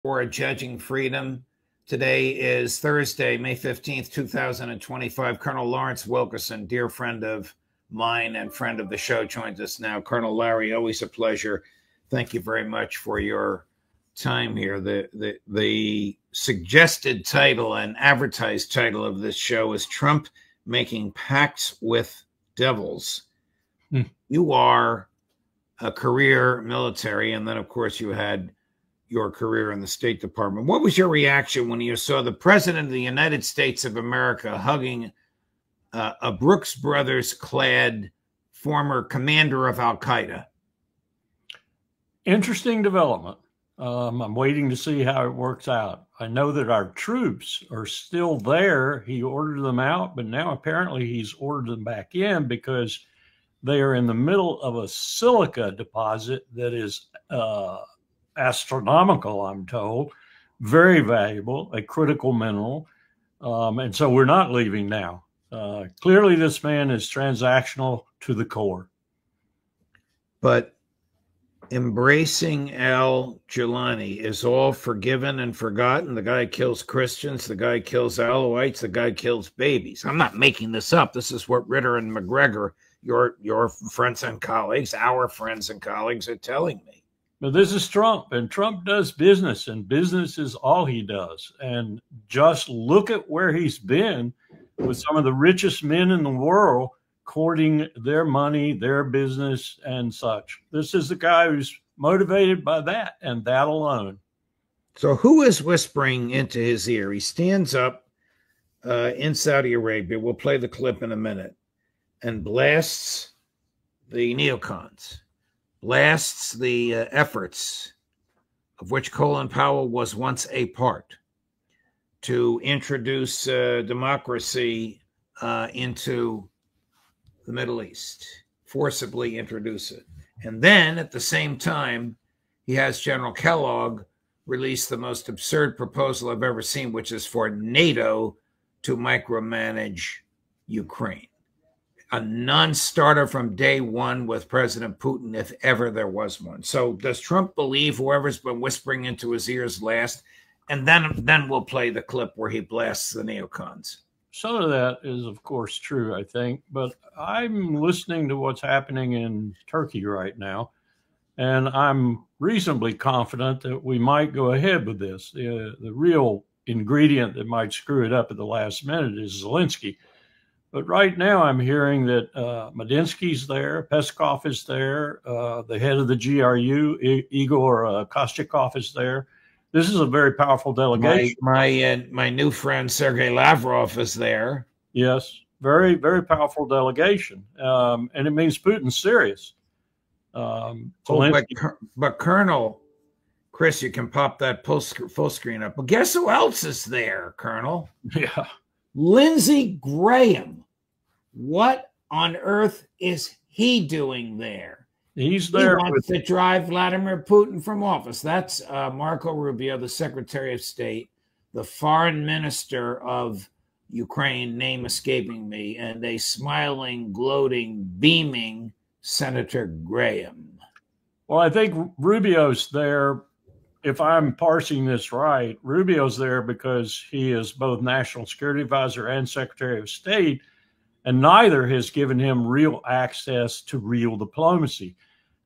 for Judging Freedom. Today is Thursday, May 15th, 2025. Colonel Lawrence Wilkerson, dear friend of mine and friend of the show, joins us now. Colonel Larry, always a pleasure. Thank you very much for your time here. The suggested title and advertised title of this show is Trump Making Pacts with Devils. You are a career military, and then, of course, you had your career in the State Department. What was your reaction when you saw the President of the United States of America hugging a Brooks Brothers-clad former commander of Al-Qaeda? Interesting development. I'm waiting to see how it works out. I know that our troops are still there. He ordered them out, but now apparently he's ordered them back in because they are in the middle of a silica deposit that is astronomical, I'm told, very valuable, a critical mineral. And so we're not leaving now. Clearly, this man is transactional to the core. But embracing al-Jilani is all forgiven and forgotten. The guy kills Christians. The guy kills Alawites. The guy kills babies. I'm not making this up. This is what Ritter and McGregor, your friends and colleagues, our friends and colleagues, are telling me. But this is Trump, and Trump does business, and business is all he does. And just look at where he's been with some of the richest men in the world courting their money, their business, and such. This is the guy who's motivated by that and that alone. So who is whispering into his ear? He stands up in Saudi Arabia. We'll play the clip in a minute, and blasts the neocons. Blasts the efforts of which Colin Powell was once a part to introduce democracy into the Middle East, forcibly introduce it. And then at the same time, he has General Kellogg release the most absurd proposal I've ever seen, which is for NATO to micromanage Ukraine. A non-starter from day one with President Putin, if ever there was one. So does Trump believe whoever's been whispering into his ears last? And then we'll play the clip where he blasts the neocons. Some of that is, of course, true, I think. But I'm listening to what's happening in Turkey right now, and I'm reasonably confident that we might go ahead with this. The real ingredient that might screw it up at the last minute is Zelensky. But right now I'm hearing that Medinsky's there, Peskov is there, the head of the GRU, Igor Kostyakov is there. This is a very powerful delegation. My new friend Sergei Lavrov is there. Yes, very, very powerful delegation. And it means Putin's serious. But Colonel, Chris, you can pop that full screen up. But guess who else is there, Colonel? Yeah. Lindsey Graham. What on earth is he doing there? He's there. He wants to drive Vladimir Putin from office. That's Marco Rubio, the Secretary of State, the foreign minister of Ukraine, name escaping me, and a smiling, gloating, beaming Senator Graham. Well, I think Rubio's there. If I'm parsing this right, Rubio's there because he is both National Security Advisor and Secretary of State, and neither has given him real access to real diplomacy.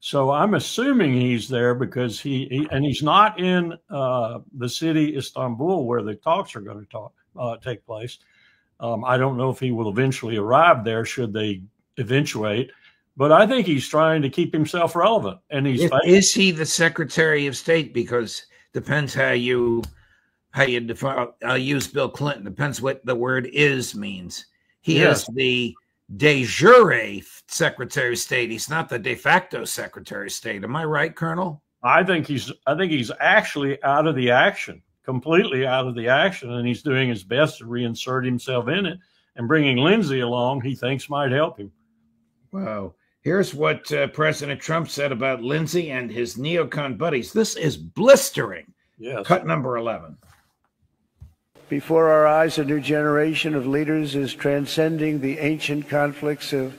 So I'm assuming he's there because he's not in the city Istanbul where the talks are going to take place. I don't know if he will eventually arrive there should they eventuate. But I think he's trying to keep himself relevant, and is he the Secretary of State? Because depends how you define. I'll use Bill Clinton. Depends what the word "is" means. He is the de jure Secretary of State. He's not the de facto Secretary of State. Am I right, Colonel? I think he's actually out of the action, completely out of the action, and he's doing his best to reinsert himself in it. And bringing Lindsey along, he thinks might help him. Wow. Here's what President Trump said about Lindsey and his neocon buddies. This is blistering. Yes. Cut number 11. Before our eyes, a new generation of leaders is transcending the ancient conflicts of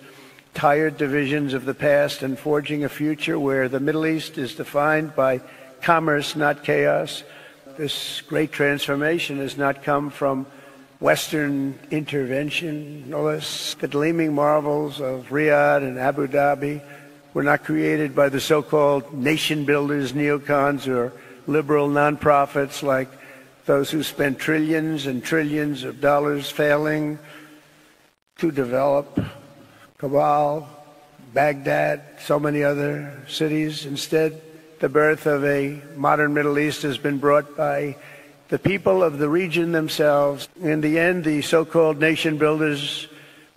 tired divisions of the past and forging a future where the Middle East is defined by commerce, not chaos, this great transformation has not come from Western intervention. No less, the gleaming marvels of Riyadh and Abu Dhabi were not created by the so-called nation builders, neocons, or liberal nonprofits like those who spent trillions and trillions of dollars failing to develop Kabul, Baghdad, so many other cities. Instead, the birth of a modern Middle East has been brought by the people of the region themselves. In the end, the so-called nation builders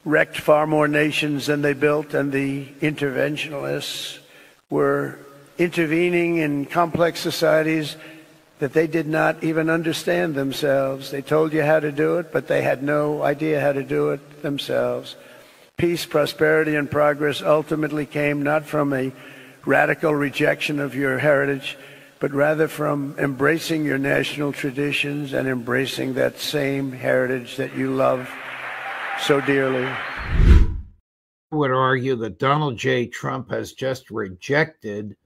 wrecked far more nations than they built, and the interventionists were intervening in complex societies that they did not even understand themselves. They told you how to do it, but they had no idea how to do it themselves. Peace, prosperity, and progress ultimately came not from a radical rejection of your heritage, but rather from embracing your national traditions and embracing that same heritage that you love so dearly. I would argue that Donald J. Trump has just rejected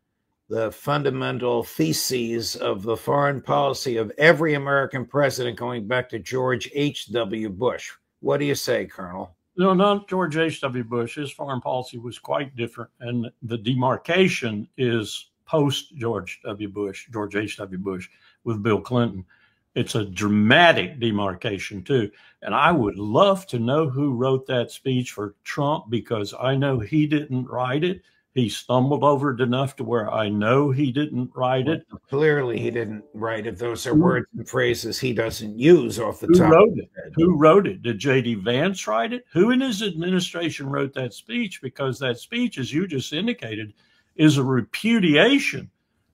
the fundamental theses of the foreign policy of every American president going back to George H.W. Bush. What do you say, Colonel? No, not George H.W. Bush. His foreign policy was quite different. And the demarcation is post George H.W. Bush with Bill Clinton. It's a dramatic demarcation, too. And I would love to know who wrote that speech for Trump, because I know he didn't write it. He stumbled over it enough to where I know he didn't write it. Clearly, he didn't write it. Those are words and phrases he doesn't use off the top. Who wrote it? Who wrote it? Did J.D. Vance write it? Who in his administration wrote that speech? Because that speech, as you just indicated, is a repudiation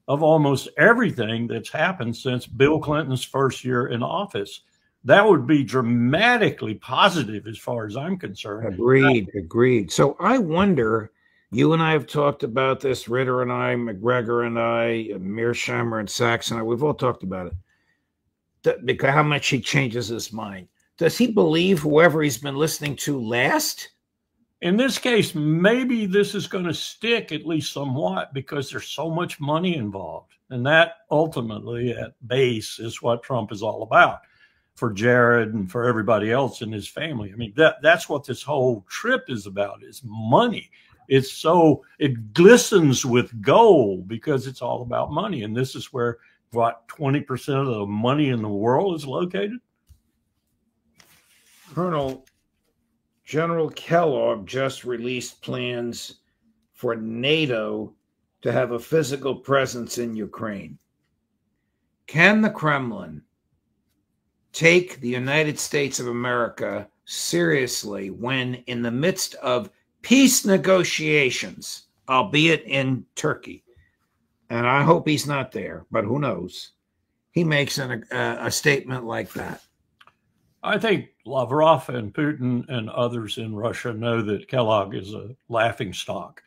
of almost everything that's happened since Bill Clinton's first year in office. That would be dramatically positive as far as I'm concerned. Agreed. So I wonder, you and I have talked about this, Ritter and I, McGregor and I, Mearsheimer and Sachs and I, we've all talked about it. Because how much he changes his mind. Does he believe whoever he's been listening to last? In this case, maybe this is going to stick at least somewhat because there's so much money involved. And that ultimately at base is what Trump is all about for Jared and for everybody else in his family. I mean, that's what this whole trip is about, is money. It glistens with gold because it's all about money. And this is where, 20% of the money in the world is located? Colonel, General Kellogg just released plans for NATO to have a physical presence in Ukraine. Can the Kremlin take the United States of America seriously when, in the midst of peace negotiations, albeit in Turkey, and I hope he's not there, but who knows, he makes a statement like that? I think Lavrov and Putin and others in Russia know that Kellogg is a laughingstock.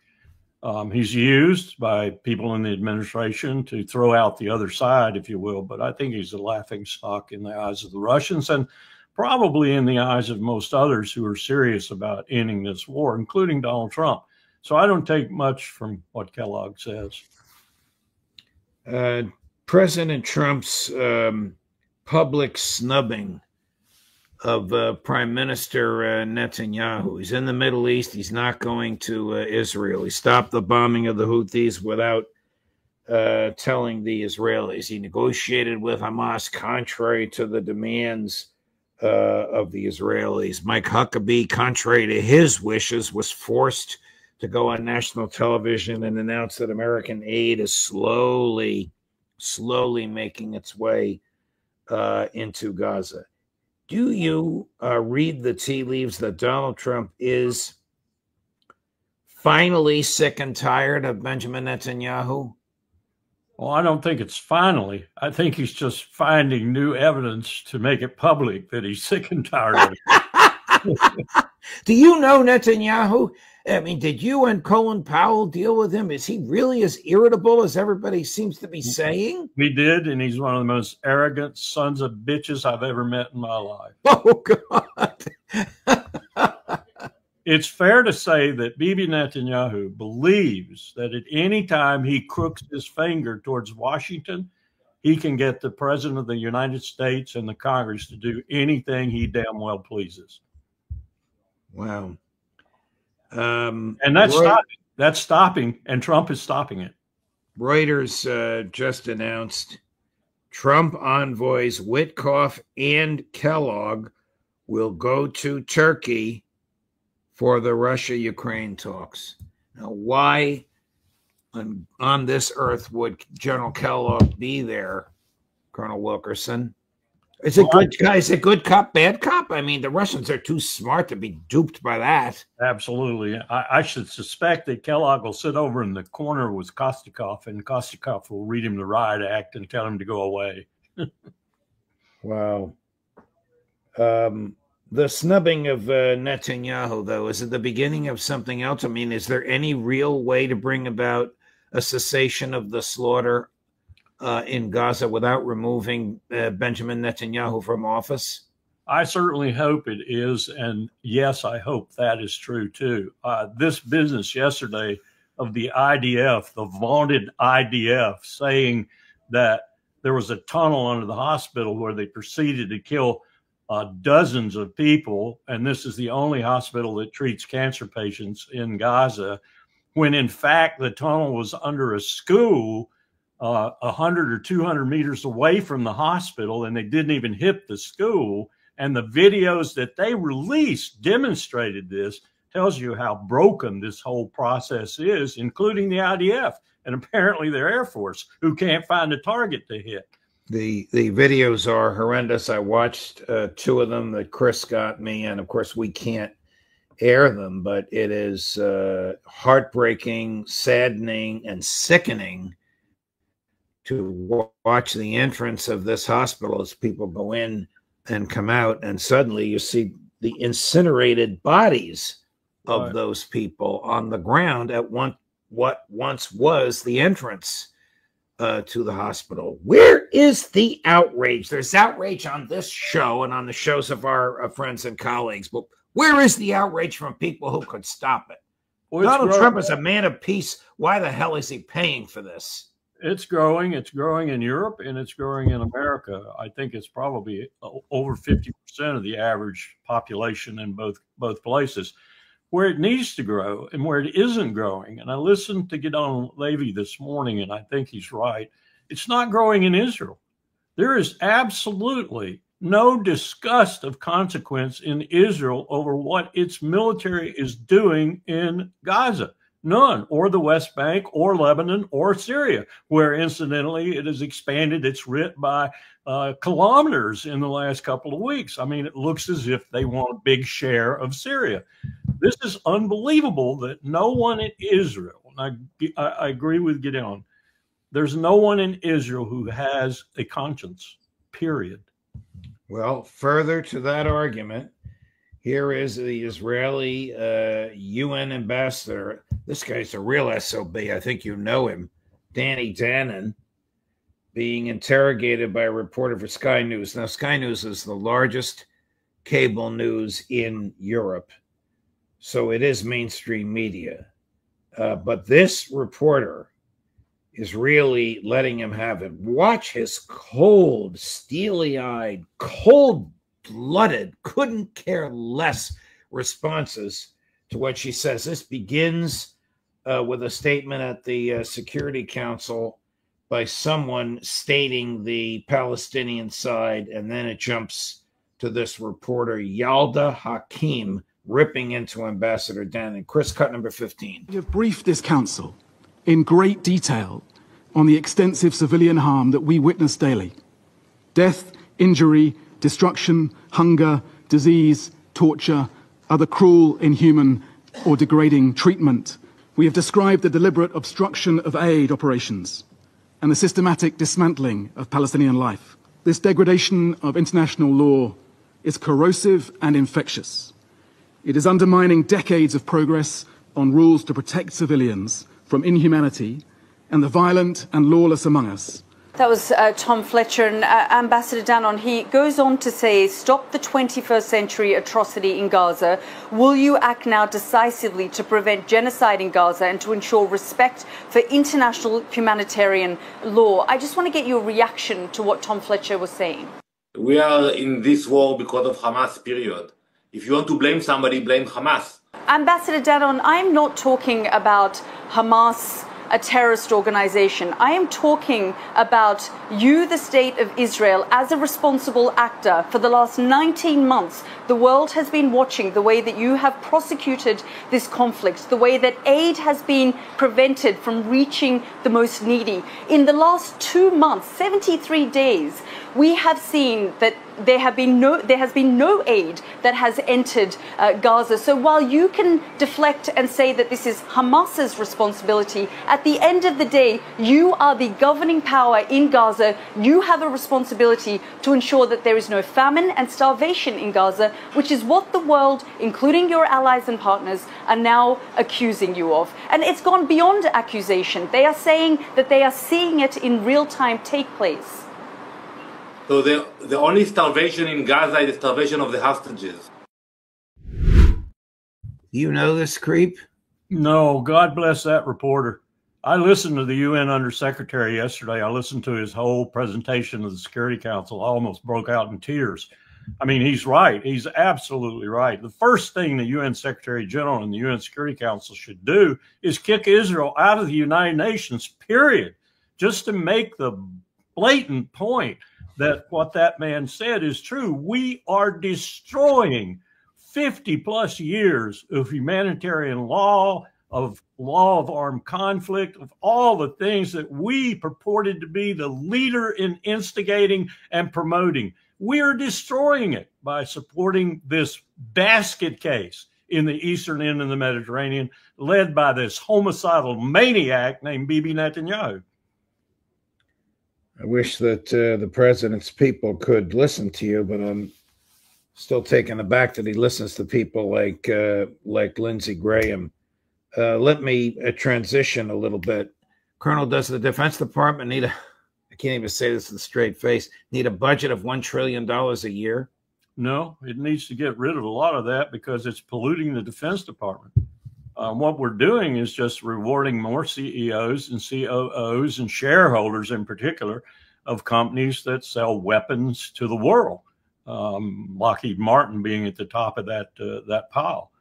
He's used by people in the administration to throw out the other side, if you will, but I think he's a laughingstock in the eyes of the Russians and probably in the eyes of most others who are serious about ending this war, including Donald Trump. So I don't take much from what Kellogg says. President Trump's public snubbing of Prime Minister Netanyahu. He's in the Middle East. He's not going to Israel. He stopped the bombing of the Houthis without telling the Israelis. He negotiated with Hamas contrary to the demands of the Israelis. Mike Huckabee, contrary to his wishes, was forced to go on national television and announce that American aid is slowly making its way into Gaza. Do you read the tea leaves that Donald Trump is finally sick and tired of Benjamin Netanyahu? Well, I don't think it's finally. I think he's just finding new evidence to make it public that he's sick and tired of it. Do you know Netanyahu? I mean, did you and Colin Powell deal with him? Is he really as irritable as everybody seems to be saying? We did, and he's one of the most arrogant sons of bitches I've ever met in my life. Oh, God. It's fair to say that Bibi Netanyahu believes that at any time he crooks his finger towards Washington, he can get the President of the United States and the Congress to do anything he damn well pleases. Wow. And that's stopping, and Trump is stopping it. Reuters just announced Trump envoys Witkoff and Kellogg will go to Turkey for the Russia-Ukraine talks. Now, why on this earth would General Kellogg be there, Colonel Wilkerson? Is it good, guys? Is it good cop, bad cop? I mean, the Russians are too smart to be duped by that. Absolutely. I should suspect that Kellogg will sit over in the corner with Kostikov, and Kostikov will read him the riot act and tell him to go away. Wow. The snubbing of Netanyahu, though, is it the beginning of something else? I mean, is there any real way to bring about a cessation of the slaughter in Gaza without removing Benjamin Netanyahu from office? I certainly hope it is. And yes, I hope that is true, too. This business yesterday of the IDF, the vaunted IDF, saying that there was a tunnel under the hospital where they proceeded to kill dozens of people, and this is the only hospital that treats cancer patients in Gaza, when in fact the tunnel was under a school 100 or 200 meters away from the hospital, and they didn't even hit the school. And the videos that they released demonstrated this. Tells you how broken this whole process is, including the IDF and apparently their Air Force, who can't find a target to hit. The videos are horrendous. I watched two of them that Chris got me, and of course we can't air them, but it is heartbreaking, saddening, and sickening to watch the entrance of this hospital as people go in and come out, and suddenly you see the incinerated bodies of those people on the ground at what once was the entrance to the hospital. Where is the outrage? There's outrage on this show and on the shows of our friends and colleagues, but where is the outrage from people who could stop it? Well, Donald Trump is a man of peace. Why the hell is he paying for this? It's growing. It's growing in Europe, and it's growing in America. I think it's probably over 50% of the average population in both places. Where it needs to grow and where it isn't growing, and I listened to Gideon Levy this morning, and I think he's right, it's not growing in Israel. There is absolutely no disgust of consequence in Israel over what its military is doing in Gaza. None, or the West Bank, or Lebanon, or Syria, where incidentally it has expanded its writ by kilometers in the last couple of weeks. I mean, it looks as if they want a big share of Syria. This is unbelievable that no one in Israel, and I agree with Gideon, there's no one in Israel who has a conscience, period. Well, further to that argument, here is the Israeli UN ambassador. This guy's a real SOB. I think you know him, Danny Danon, being interrogated by a reporter for Sky News. Now, Sky News is the largest cable news in Europe, so it is mainstream media. But this reporter is really letting him have it. Watch his cold, steely-eyed, cold-blooded, couldn't care less responses to what she says. This begins with a statement at the Security Council by someone stating the Palestinian side, and then it jumps to this reporter, Yalda Hakim, ripping into Ambassador Danon. Chris, cut number 15. We have briefed this council in great detail on the extensive civilian harm that we witness daily. Death, injury, destruction, hunger, disease, torture, other cruel, inhuman, or degrading treatment. We have described the deliberate obstruction of aid operations and the systematic dismantling of Palestinian life. This degradation of international law is corrosive and infectious. It is undermining decades of progress on rules to protect civilians from inhumanity and the violent and lawless among us. That was Tom Fletcher, and Ambassador Dannon, he goes on to say, stop the 21st century atrocity in Gaza. Will you act now decisively to prevent genocide in Gaza and to ensure respect for international humanitarian law? I just want to get your reaction to what Tom Fletcher was saying. We are in this war because of Hamas, period. If you want to blame somebody, blame Hamas. Ambassador Dannon, I'm not talking about Hamas, a terrorist organization. I am talking about you, the state of Israel, as a responsible actor. For the last 19 months, the world has been watching the way that you have prosecuted this conflict, the way that aid has been prevented from reaching the most needy. In the last 2 months, 73 days, we have seen that there has been no aid that has entered Gaza. So while you can deflect and say that this is Hamas's responsibility, at the end of the day, you are the governing power in Gaza. You have a responsibility to ensure that there is no famine and starvation in Gaza, which is what the world, including your allies and partners, are now accusing you of. And it's gone beyond accusation. They are saying that they are seeing it in real time take place. So the only starvation in Gaza is the starvation of the hostages. You know this creep? No, God bless that reporter. I listened to the UN Undersecretary yesterday. I listened to his whole presentation of the Security Council. I almost broke out in tears. I mean, he's right. He's absolutely right. The first thing the UN Secretary General and the UN Security Council should do is kick Israel out of the United Nations, period, just to make the blatant point that what that man said is true. We are destroying 50 plus years of humanitarian law, of armed conflict, of all the things that we purported to be the leader in instigating and promoting. We are destroying it by supporting this basket case in the eastern end of the Mediterranean, led by this homicidal maniac named Bibi Netanyahu. I wish that the president's people could listen to you, but I'm still taken aback that he listens to people like Lindsey Graham. Let me transition a little bit. Colonel, does the Defense Department need I can't even say this with a straight face, need a budget of $1 trillion a year? No, it needs to get rid of a lot of that because it's polluting the Defense Department. What we're doing is just rewarding more CEOs and COOs and shareholders in particular of companies that sell weapons to the world. Lockheed Martin being at the top of that pile.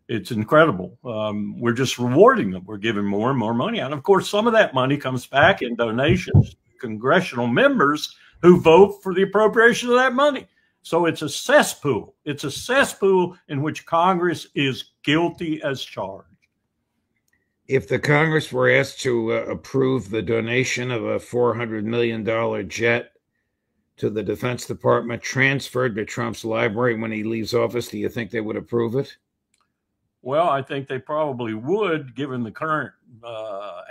It's incredible. We're just rewarding them. We're giving more and more money out. And of course, some of that money comes back in donations to congressional members who vote for the appropriation of that money. So it's a cesspool. It's a cesspool in which Congress is guilty as charged. If the Congress were asked to approve the donation of a $400 million jet to the Defense Department transferred to Trump's library when he leaves office, do you think they would approve it? Well, I think they probably would, given the current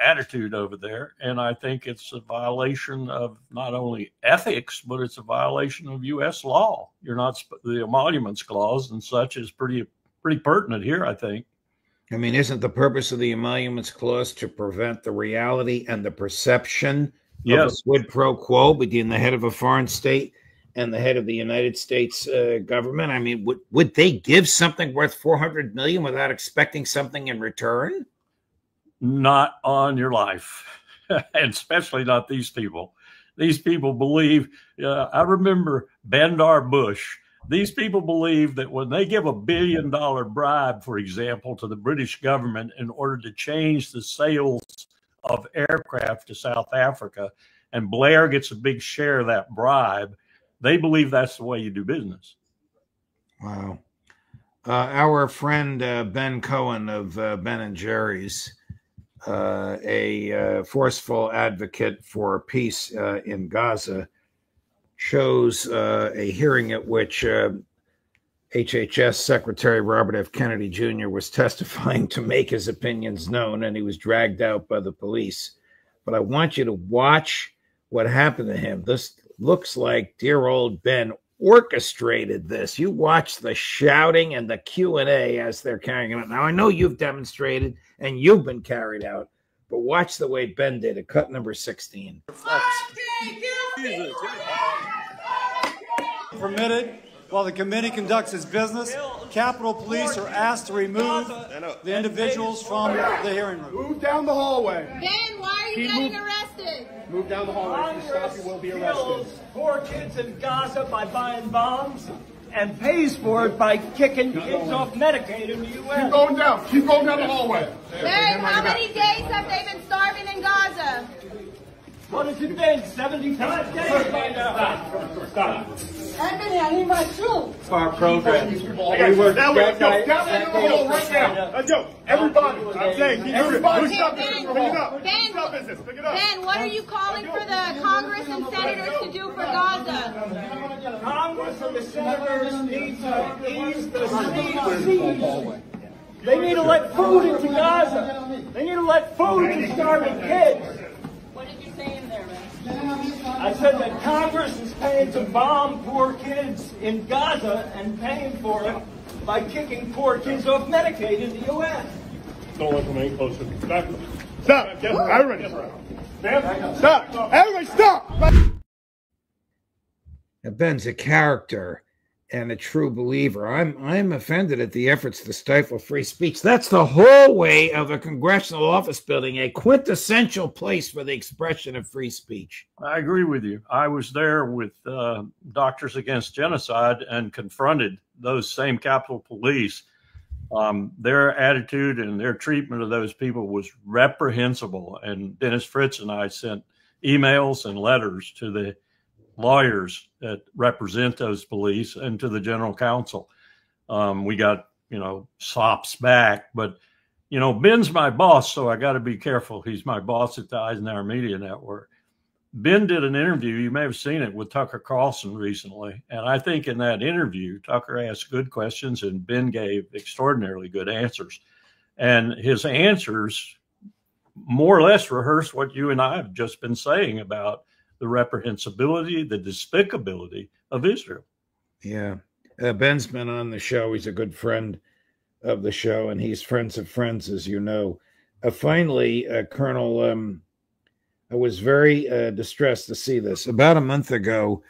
attitude over there. And I think it's a violation of not only ethics, but it's a violation of U.S. law. You're not, the emoluments clause and such is pretty pertinent here, I think. I mean, isn't the purpose of the emoluments clause to prevent the reality and the perception of a quid pro quo between the head of a foreign state and the head of the United States government? I mean, would they give something worth $400 million without expecting something in return? Not on your life, and especially not these people. These people believe, I remember Bandar Bush. These people believe that when they give $1 billion bribe, for example, to the British government in order to change the sales of aircraft to South Africa, and Blair gets a big share of that bribe, they believe that's the way you do business. Wow. Our friend Ben Cohen of Ben and Jerry's, a forceful advocate for peace in Gaza, shows a hearing at which HHS Secretary Robert F. Kennedy Jr. was testifying to make his opinions known, and he was dragged out by the police. But I want you to watch what happened to him. This looks like dear old Ben orchestrated this. You watch the shouting and the Q&A as they're carrying it out. Now, I know you've demonstrated and you've been carried out, but watch the way Ben did it. Cut number 16. I'll take you Permitted while the committee conducts its business. Capitol Police are asked to remove the individuals from the hearing room. Move down the hallway. Ben, why are you getting arrested? Move down the hallway. If you stop, you will be arrested. Kills poor kids in Gaza by buying bombs and pays for it by kicking kids off Medicaid in the U.S. Keep going down. Keep going down the hallway. Ben, how many days have they been starving in Gaza? What has it been? 75 days by now. Stop. Anthony, I need my shoe. Our program. We were down in the hall right now. Let's go. Everybody. I'm saying, everybody. Stop this. Pick it up. Stop business. Pick it up. Ben, what are you calling for the Congress and senators to do for Gaza? Congress and the senators need to ease the siege. They need to let food into Gaza. They need to let food to starving kids. What did you say in there, man? I said that Congress is paying to bomb poor kids in Gaza and paying for it by kicking poor kids off Medicaid in the U.S. Don't let them any closer. Stop. Everybody. Stop. Everybody stop. Now, Ben's a character and a true believer. I'm offended at the efforts to stifle free speech. That's the hallway of a congressional office building, a quintessential place for the expression of free speech. I agree with you. I was there with Doctors Against Genocide and confronted those same Capitol Police. Their attitude and their treatment of those people was reprehensible. And Dennis Fritz and I sent emails and letters to the lawyers that represent those police and to the general counsel. We got, sops back, but, Ben's my boss, so I got to be careful. He's my boss at the Eisenhower Media Network. Ben did an interview, you may have seen it, with Tucker Carlson recently. And I think in that interview, Tucker asked good questions and Ben gave extraordinarily good answers. And his answers more or less rehearse what you and I have just been saying about the reprehensibility, the despicability of Israel. Yeah. Ben's been on the show. He's a good friend of the show, and he's friends of friends, as you know. Finally, Colonel, I was very distressed to see this. About a month ago,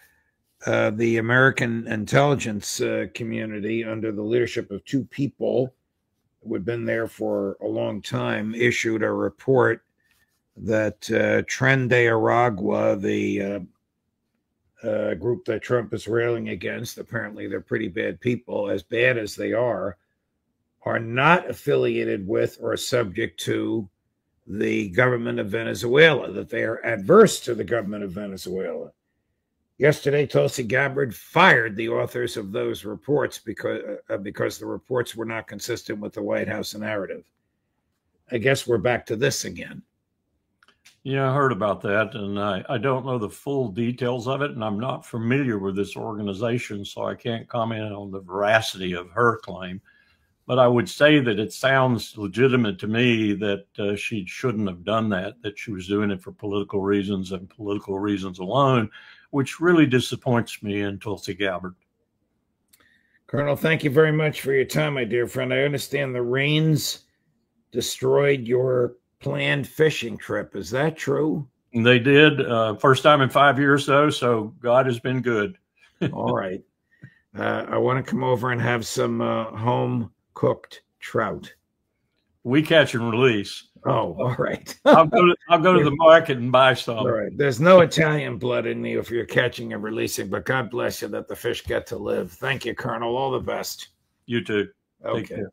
the American intelligence community, under the leadership of two people who had been there for a long time, issued a report that Tren de Aragua, the group that Trump is railing against, apparently they're pretty bad people, as bad as they are not affiliated with or subject to the government of Venezuela, that they are adverse to the government of Venezuela. Yesterday, Tulsi Gabbard fired the authors of those reports because the reports were not consistent with the White House narrative. I guess we're back to this again. Yeah, I heard about that, and I don't know the full details of it, and I'm not familiar with this organization, so I can't comment on the veracity of her claim. But I would say that it sounds legitimate to me that she shouldn't have done that she was doing it for political reasons and political reasons alone, which really disappoints me in Tulsi Gabbard. Colonel, thank you very much for your time, my dear friend. I understand the rains destroyed your planned fishing trip. Is that true? They did. First time in 5 years, though, so God has been good. All right. I want to come over and have some home-cooked trout. We catch and release. Oh, all right. I'll go to the market and buy some. All right. There's no Italian blood in me if you're catching and releasing, but God bless you that the fish get to live. Thank you, Colonel. All the best. You too. Okay. Take care.